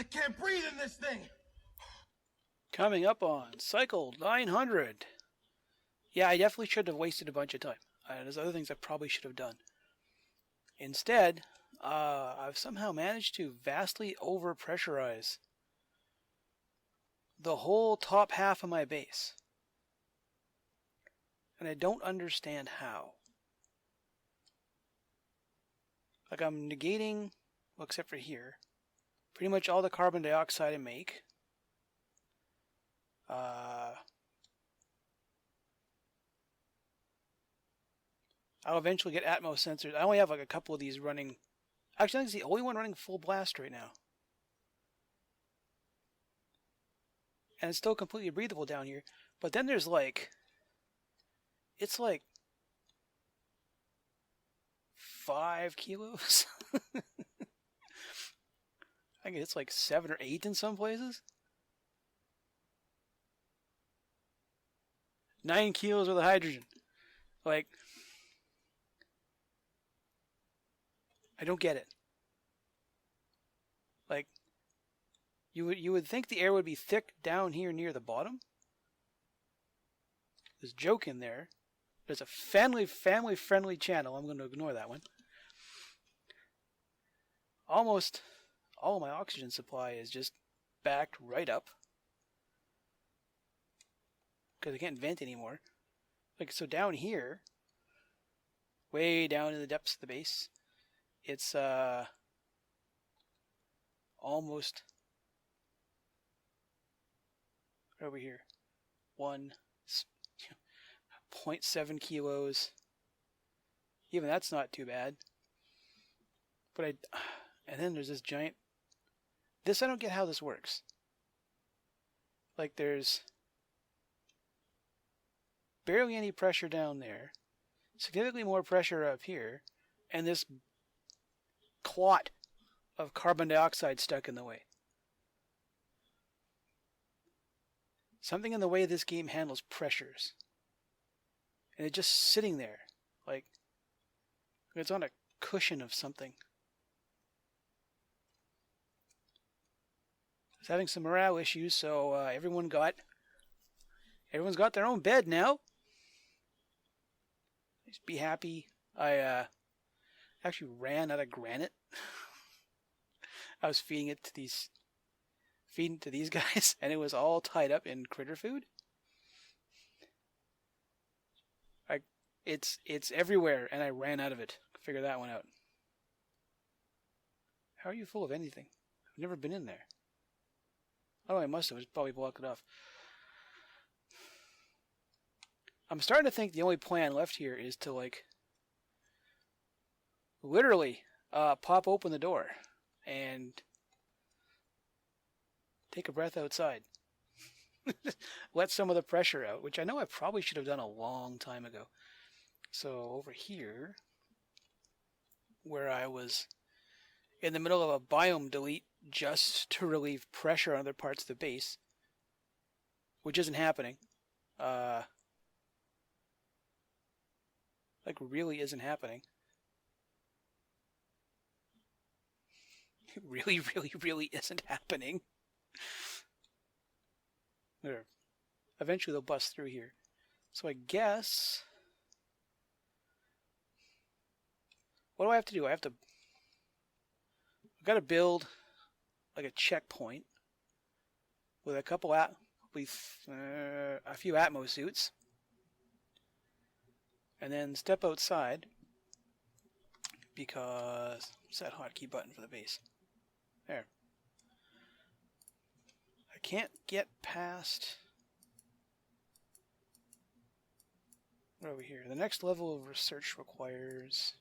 I can't breathe in this thing. Coming up on Cycle 900. Yeah, I definitely should have wasted a bunch of time. There's other things I probably should have done. Instead, I've somehow managed to vastly overpressurize the whole top half of my base. And I don't understand how. Like, I'm negating, well, except for here, pretty much all the carbon dioxide I make. I'll eventually get Atmos sensors. I only have like a couple of these running. Actually, I think it's the only one running full blast right now. And it's still completely breathable down here. But then there's like... It's like 5 kilos. I think it's like 7 or 8 in some places. 9 kilos of the hydrogen. Like, I don't get it. Like, you would think the air would be thick down here near the bottom. There's a joke in there. There's a family-friendly channel. I'm going to ignore that one. Almost all of my oxygen supply is just backed right up. Because I can't vent anymore. Like, so down here, way down in the depths of the base, it's almost over here. 1.7 kilos. Even that's not too bad. But and then there's this giant... This, I don't get how this works. Like, there's barely any pressure down there. Significantly more pressure up here. And this clot of carbon dioxide stuck in the way. Something in the way this game handles pressures. And it's just sitting there. Like it's on a cushion of something. I was having some morale issues, so everyone's got their own bed now. Just be happy. I actually ran out of granite. I was feeding to these guys, and it was all tied up in critter food. It's everywhere, and I ran out of it. Figure that one out. How are you full of anything? I've never been in there. Oh, I must have. It's probably blocked it off. I'm starting to think the only plan left here is to, like, literally pop open the door and take a breath outside. Let some of the pressure out, which I know I probably should have done a long time ago. So over here, where I was in the middle of a biome delete just to relieve pressure on other parts of the base, which isn't happening. Like, really isn't happening. It really, really, really isn't happening. Eventually they'll bust through here. So I guess... What do I have to do? I've got to build like a checkpoint with a couple a few Atmos suits, and then step outside because set hotkey button for the base. There. I can't get past over here. The next level of research requires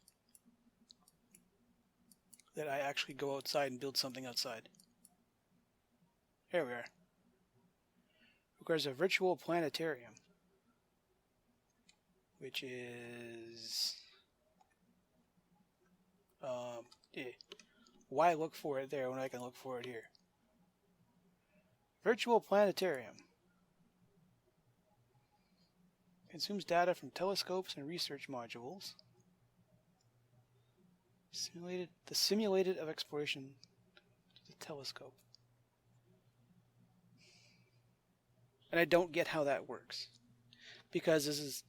that I actually go outside and build something outside. Here we are. Requires a virtual planetarium, which is why look for it there when I can look for it here? Virtual planetarium consumes data from telescopes and research modules. The simulated of exploration to the telescope. And I don't get how that works. Because this is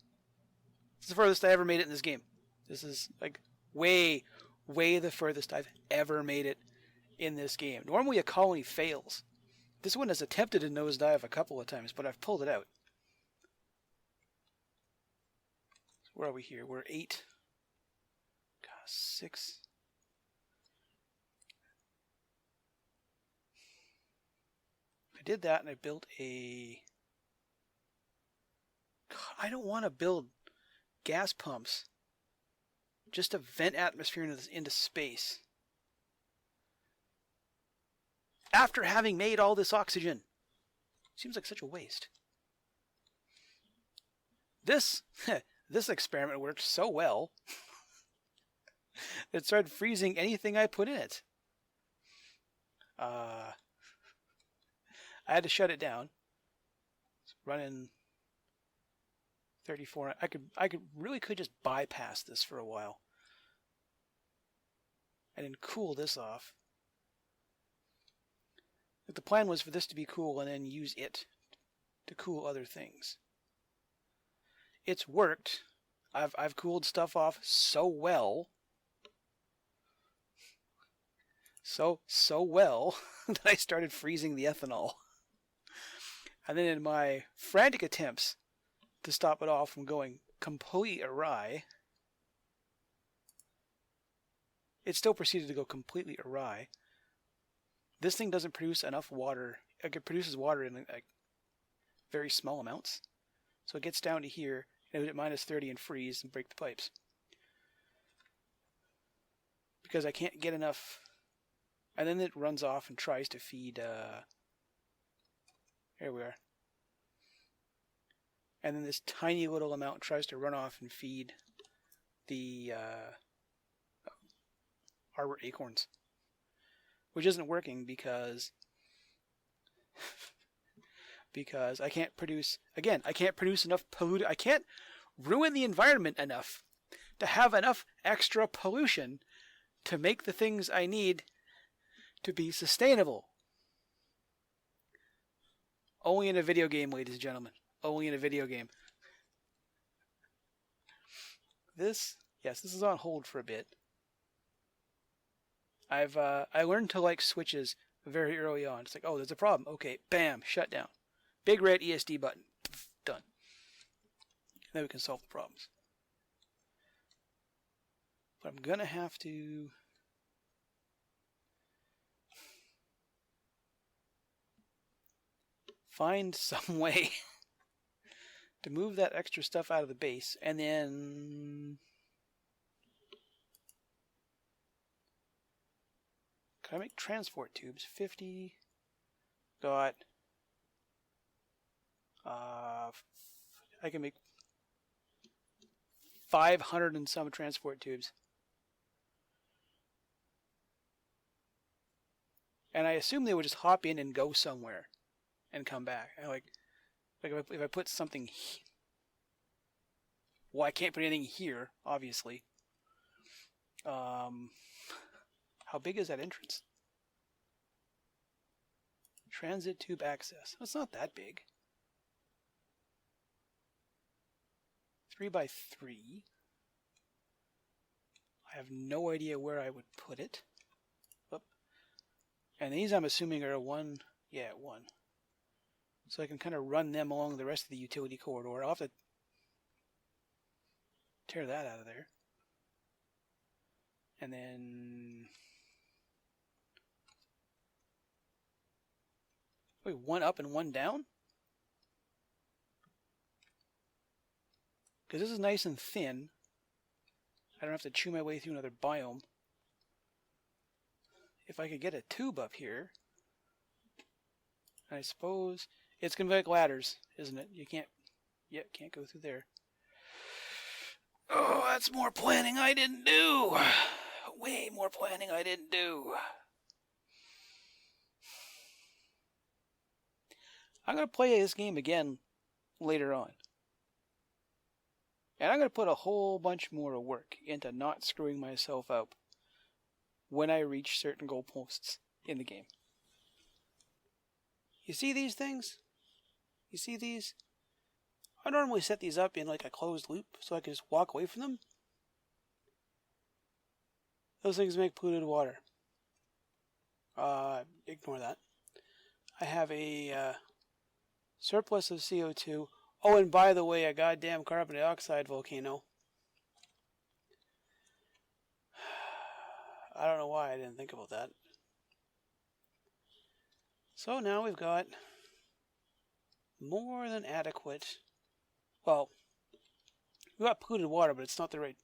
the furthest I ever made it in this game. This is like way, way the furthest I've ever made it in this game. Normally a colony fails. This one has attempted to nosedive a couple of times, but I've pulled it out. Where are we here? We're 8. God, 6. I did that and I built a... God, I don't want to build gas pumps just to vent atmosphere into space. After having made all this oxygen. Seems like such a waste. This experiment worked so well. It started freezing anything I put in it. I had to shut it down. It's running 34. I could just bypass this for a while. And then cool this off. But the plan was for this to be cool and then use it to cool other things. It's worked. I've cooled stuff off so well. So well that I started freezing the ethanol. And then in my frantic attempts to stop it all from going completely awry, it still proceeded to go completely awry. This thing doesn't produce enough water. It produces water in like very small amounts. So it gets down to here, and it would at -30 and freeze and break the pipes. Because I can't get enough. And then it runs off and tries to feed, here we are. And then this tiny little amount tries to run off and feed the arbor acorns. Which isn't working because I can't produce, again, I can't produce enough pollutant. I can't ruin the environment enough to have enough extra pollution to make the things I need to be sustainable. Only in a video game, ladies and gentlemen. Only in a video game. Yes, this is on hold for a bit. I learned to like switches very early on. It's like, oh, there's a problem. Okay, bam, shut down. Big red ESD button. Pff, done. Then we can solve the problems. But I'm gonna have to find some way to move that extra stuff out of the base, and then can I make transport tubes? 50 got I can make 500 and some transport tubes. And I assume they would just hop in and go somewhere and come back. And like if I put something well, I can't put anything here, obviously. How big is that entrance? Transit tube access. It's not that big. 3 by 3. I have no idea where I would put it. Oop. And these I'm assuming are 1. Yeah, 1. So I can kind of run them along the rest of the utility corridor. I'll have to tear that out of there. And then... wait, 1 up and 1 down? Because this is nice and thin. I don't have to chew my way through another biome. If I could get a tube up here, I suppose it's going to be like ladders, isn't it? You can't go through there. Oh, that's more planning I didn't do. Way more planning I didn't do. I'm going to play this game again later on. And I'm going to put a whole bunch more work into not screwing myself up when I reach certain goalposts in the game. You see these things? You see these? I normally set these up in like a closed loop so I can just walk away from them. Those things make polluted water. Ignore that. I have a surplus of CO2. Oh, and by the way, a goddamn carbon dioxide volcano. I don't know why I didn't think about that. So now we've got more than adequate. Well, we've got polluted water, but it's not the right.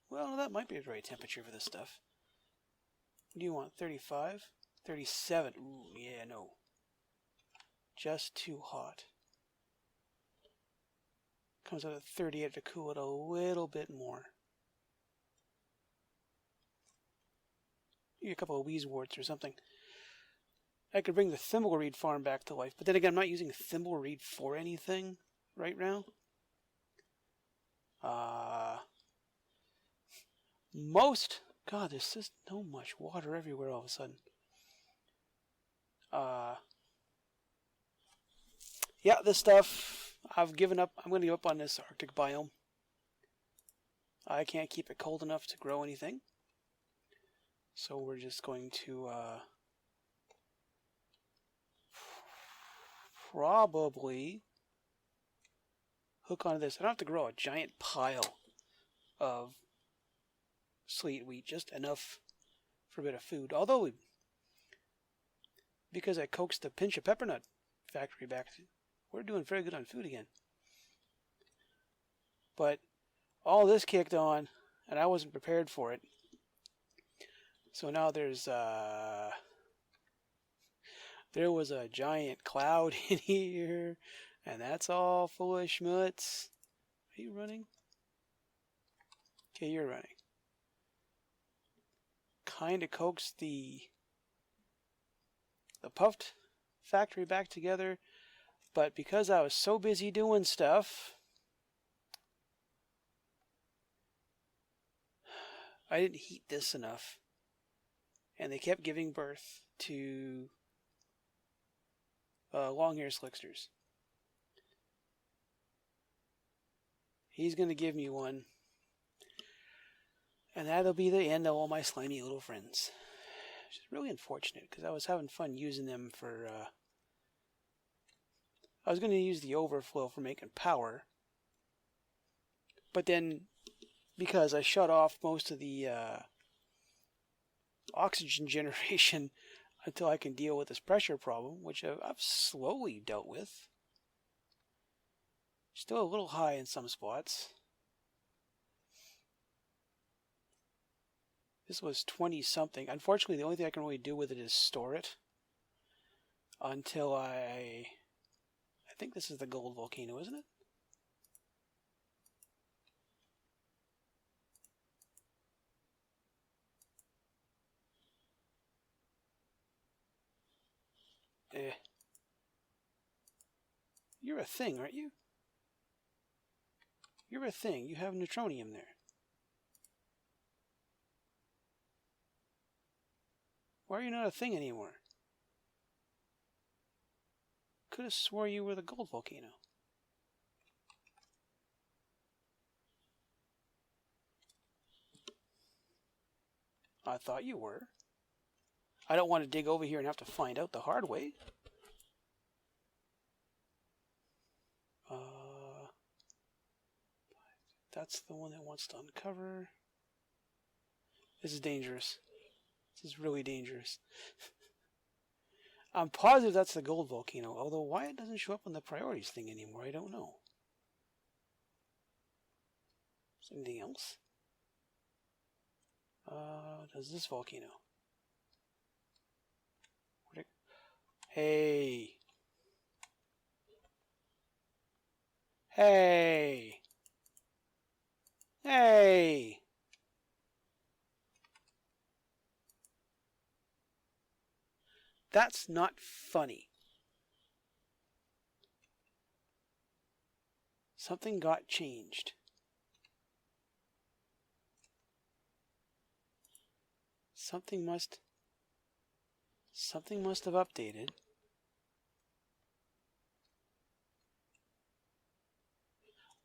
Well, that might be the right temperature for this stuff. What do you want? 35? 37. Ooh, yeah, no. Just too hot. Comes out at 38 to cool it a little bit more. Maybe a couple of Weezeworts or something. I could bring the Thimbleweed farm back to life, but then again, I'm not using Thimbleweed for anything right now. God, there's just so much water everywhere all of a sudden. Yeah, this stuff, I've given up. I'm going to give up on this Arctic biome. I can't keep it cold enough to grow anything. So we're just going to probably hook onto this. I don't have to grow a giant pile of sleet wheat, just enough for a bit of food. Although, because I coaxed the Pinch of Peppernut factory back, we're doing very good on food again. But all this kicked on, and I wasn't prepared for it. So now there was a giant cloud in here, and that's all full of schmutz. Are you running? Okay, you're running. Kind of coaxed the puffed factory back together, but because I was so busy doing stuff, I didn't heat this enough, and they kept giving birth to long-hair slicksters. He's going to give me one, and that'll be the end of all my slimy little friends. Which is really unfortunate, because I was having fun using them for... I was going to use the overflow for making power, but then, because I shut off most of the oxygen generation until I can deal with this pressure problem, which I've slowly dealt with. Still a little high in some spots. This was 20 something. Unfortunately, the only thing I can really do with it is store it until I think this is the gold volcano, isn't it? You're a thing, aren't you? You're a thing. You have neutronium there. Why are you not a thing anymore? Could have swore you were the gold volcano. I thought you were. I don't want to dig over here and have to find out the hard way. That's the one that wants to uncover. This is dangerous. This is really dangerous. I'm positive that's the gold volcano, although why it doesn't show up on the priorities thing anymore, I don't know. Is there anything else? Does this volcano? Hey. Hey. Hey. That's not funny. Something got changed. Something must have updated.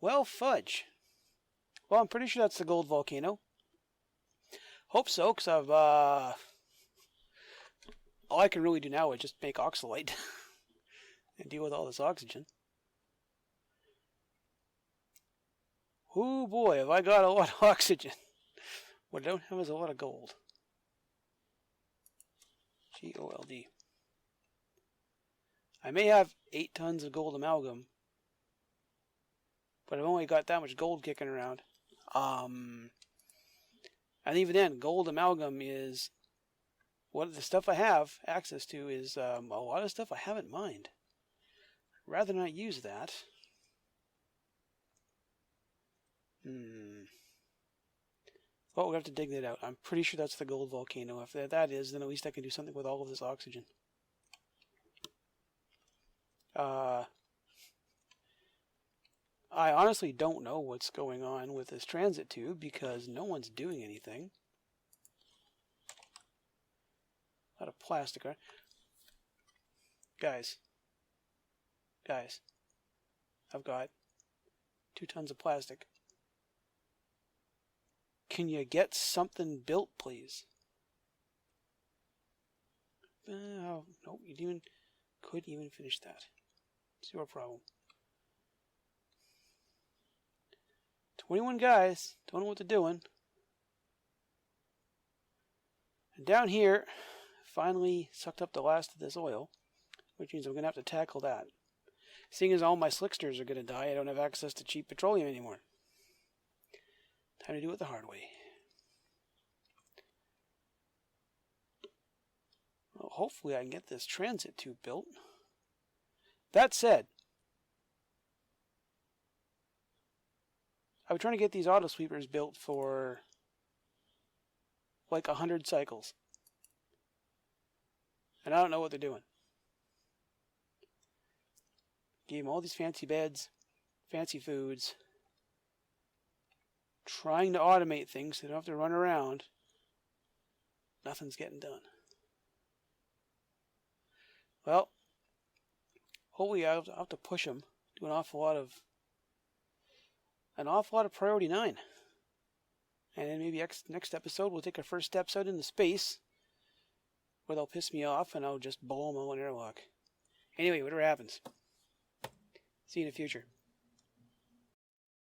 Well, fudge. Well, I'm pretty sure that's the gold volcano. Hope so, because I've, all I can really do now is just make oxalite and deal with all this oxygen. Oh boy, have I got a lot of oxygen. What I don't have is a lot of gold. G-O-L-D. I may have 8 tons of gold amalgam, but I've only got that much gold kicking around. And even then, gold amalgam is what the stuff I have access to is a lot of stuff I haven't mined. I'd rather not use that. Well, we'll have to dig that out. I'm pretty sure that's the gold volcano. If that is, then at least I can do something with all of this oxygen. I honestly don't know what's going on with this transit tube because no one's doing anything. A lot of plastic. Guys, I've got 2 tons of plastic. Can you get something built, please? Oh, nope, you couldn't even finish that. It's your problem. 21 guys, don't know what they're doing. And down here, finally sucked up the last of this oil, which means I'm going to have to tackle that. Seeing as all my slicksters are going to die, I don't have access to cheap petroleum anymore. Time to do it the hard way. Well, hopefully I can get this transit tube built. That said, I'm trying to get these auto sweepers built for like 100 cycles. And I don't know what they're doing. Gave them all these fancy beds, fancy foods. Trying to automate things so they don't have to run around. Nothing's getting done. Well, hopefully I'll have to push them. Do an awful lot of priority 9. And then maybe next episode we'll take our first steps out into space where they'll piss me off and I'll just blow them all in airlock. Anyway, whatever happens. See you in the future.